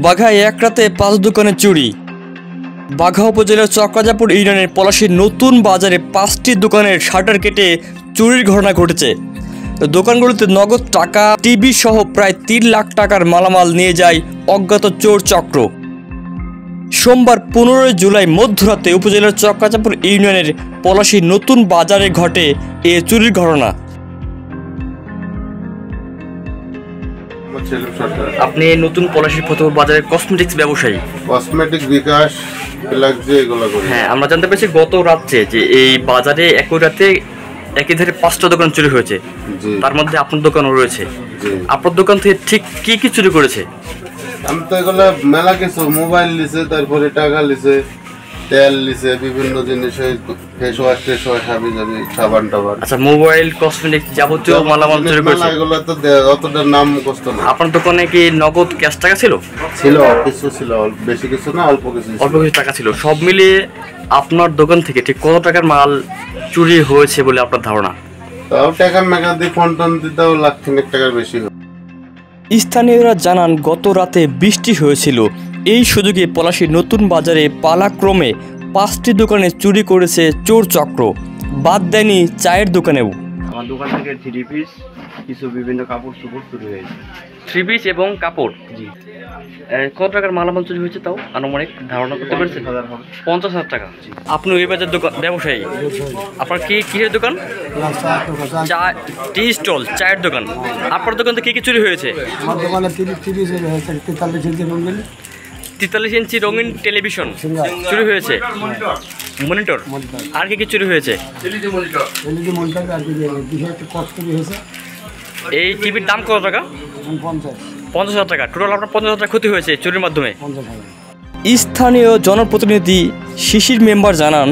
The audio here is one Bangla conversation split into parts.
বাঘায় এক রাতে 5 দোকানে চুরি। বাঘা উপজেলার চক্রাজাপুর ইউনিয়নের পলাশীর নতুন বাজারে 5টি দোকানের শাটার কেটে চুরির ঘটনা ঘটেছে। দোকানগুলোতে নগদ টাকা, টিভি সহ প্রায় 3 লাখ টাকার মালামাল নিয়ে যায় অজ্ঞাত চোর চক্র। সোমবার 15 জুলাই মধ্যরাতে উপজেলার চক্রাজাপুর ইউনিয়নের পলাশীর নতুন বাজারে ঘটে এ চুরির ঘটনা। আপনি নতুন পলাশীর প্রথম বাজারের কসমেটিক্স ব্যবসায়ী। কসমেটিক বিকাশ লাগছে এগুলো করে। হ্যাঁ, আমরা জানতে পেরেছি গত রাত্রে যে এই বাজারে একই রাতে একই ধারে 5টা দোকান চুরি হয়েছে, তার মধ্যে আপনার দোকানও রয়েছে। আপনার দোকান থেকে ঠিক কি কি চুরি করেছে? আমি তো এগুলো মেলা কিছু মোবাইল লিছে, তারপরে টাকা লিছে, তেল লিছে, বিভিন্ন জিনিস, ফেস ওয়াশ টেস ওয়াশ, সাবান টাবান। আচ্ছা, মোবাইল, কসমেটিক্স যাবতীয় মালামাল চুরি করেছে। এগুলো তো অতটা নাম মুখস্থ না। আপনার দোকানে কি নগদ ক্যাশ টাকা ছিল? ছিল, কিছু ছিল, বেশি কিছু না, অল্প কিছু টাকা ছিল। সব মিলিয়ে আপনার দোকান থেকে ঠিক কত টাকার মাল চুরি হয়েছে বলে আপনার ধারণা? তাও টাকা মেকা দিয়ে ফোন টোন দিতেও লাখ 3 টাকার বেশি। স্থানীয়রা জানান, গত রাতে বৃষ্টি হয়েছিল। এই সুযোগে পলাশীর নতুন বাজারে পালাক্রমে 5টি দোকানে চুরি করেছে চোর চক্র। বাদ দেয়নি চায়ের দোকানেও। আমার দোকান থেকে 3 পিস, কিছু বিভিন্ন কাপড় চোপড় চুরি হয়েছে। 3 পিস এবং কাপড়। জি। কত টাকার মালামাল চুরি হয়েছে তাও আনুমানিক ধারণা করতে পেরেছেন? 50,000 টাকা। আপনি ওই বাজার দোকান ব্যবসায়ী। আপনার কি কিসের দোকান? চা, টি স্টল, চায়ের দোকান। আপনার দোকান থেকে কি চুরি হয়েছে? আমার দোকানে 43 ইঞ্চি রঙিন টেলিভিশন চুরি হয়েছে, মনিটর। আর কি কি চুরি হয়েছে? এলইডি মনিটর আর কি একটা কষ্ট হয়েছে। এই টিভির দাম কত টাকা? 50,000 টাকা। টোটাল আপনার 50,000 টাকা ক্ষতি হয়েছে চুরির মাধ্যমে। স্থানীয় জনপ্রতিনিধি শিশির মেম্বার জানান,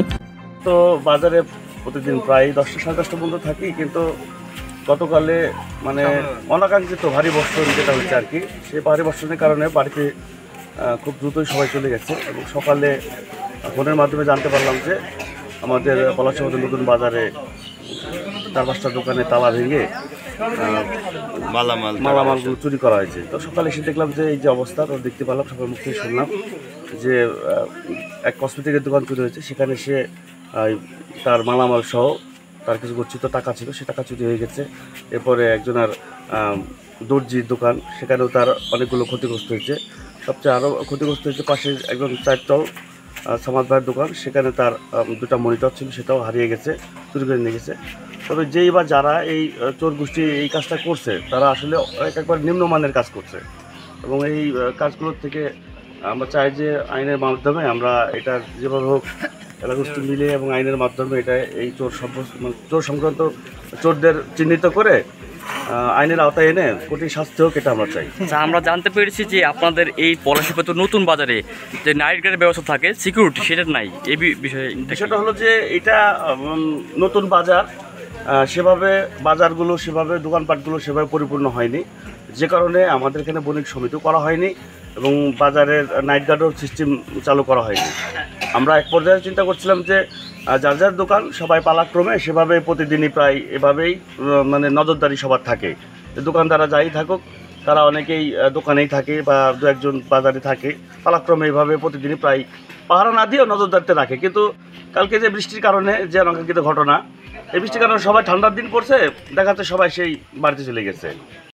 তো বাজারে প্রতিদিন প্রায় 10টা সাড়ে 10টা পর্যন্ত থাকি, কিন্তু গতকালে মানে অনাকাঙ্ক্ষিত ভারী বর্ষণ যেটা হচ্ছে আর কি, সেই ভারী বর্ষণের কারণে বাড়িতে খুব দ্রুতই সবাই চলে গেছে। এবং সকালে ফোনের মাধ্যমে জানতে পারলাম যে আমাদের পলাশী নতুন বাজারে 4-5টা দোকানে তালা ভেঙে মালামালগুলো চুরি করা হয়েছে। তো সকালে এসে দেখলাম যে এই যে অবস্থা, তো দেখতে পেলাম, সকাল মুখ থেকে শুনলাম যে এক কসমেটিকের দোকান চুরি হয়েছে। সেখানে সে তার মালামাল সহ তার কিছু গচ্ছিত টাকা ছিল, সে টাকা চুরি হয়ে গেছে। এরপরে একজনের দর্জির দোকান, সেখানেও তার অনেকগুলো ক্ষতিগ্রস্ত হয়েছে। সবচেয়ে আরও ক্ষতিগ্রস্ত হয়েছে পাশের একজন চারটাও সামাদ ভাইয়ের দোকান, সেখানে তার 2টা মনিটর ছিল, সেটাও হারিয়ে গেছে, চুরি করে নিয়ে গেছে। তবে যেই বা যারা এই চোর গোষ্ঠী এই কাজটা করছে, তারা আসলে একবার নিম্নমানের কাজ করছে। এবং এই কাজগুলোর থেকে আমরা চাই যে আইনের মাধ্যমে আমরা এটা যেভাবে হোক এলাকাগোষ্ঠী মিলে এবং আইনের মাধ্যমে এটা এই চোর সংক্রান্ত চোরদের চিহ্নিত করে আইনের আওতায় এনে কঠিন শাস্তি হোক, এটা আমরা চাই। আমরা জানতে পেরেছি যে আপনাদের এই পলাশীপত্র নতুন বাজারে যে নাইট গার্ডের ব্যবস্থা থাকে, সিকিউরিটি সেটা নাই। এই বিষয়টা হলো যে এটা নতুন বাজার, সেভাবে বাজারগুলো সেভাবে দোকানপাটগুলো সেভাবে পরিপূর্ণ হয়নি, যে কারণে আমাদের এখানে বণিক সমিতিও করা হয়নি এবং বাজারের নাইট গার্ডও সিস্টেম চালু করা হয়নি। আমরা এক পর্যায়ে চিন্তা করছিলাম যে যার যার দোকান সবাই পালাক্রমে সেভাবে প্রতিদিনই প্রায় এভাবেই মানে নজরদারি সবার থাকে। দোকানদাররা যাই থাকুক, তারা অনেকেই দোকানেই থাকে বা 2-1জন বাজারে থাকে, পালাক্রমে এইভাবে প্রতিদিনই প্রায় পাহারা না দিয়েও নজরদারিতে রাখে। কিন্তু কালকে যে বৃষ্টির কারণে যে অনাকাঙ্ক্ষিত ঘটনা, এই বৃষ্টির কারণে সবাই ঠান্ডার দিন পড়ছে, দেখা যাচ্ছে সবাই সেই বাড়িতে চলে গেছে।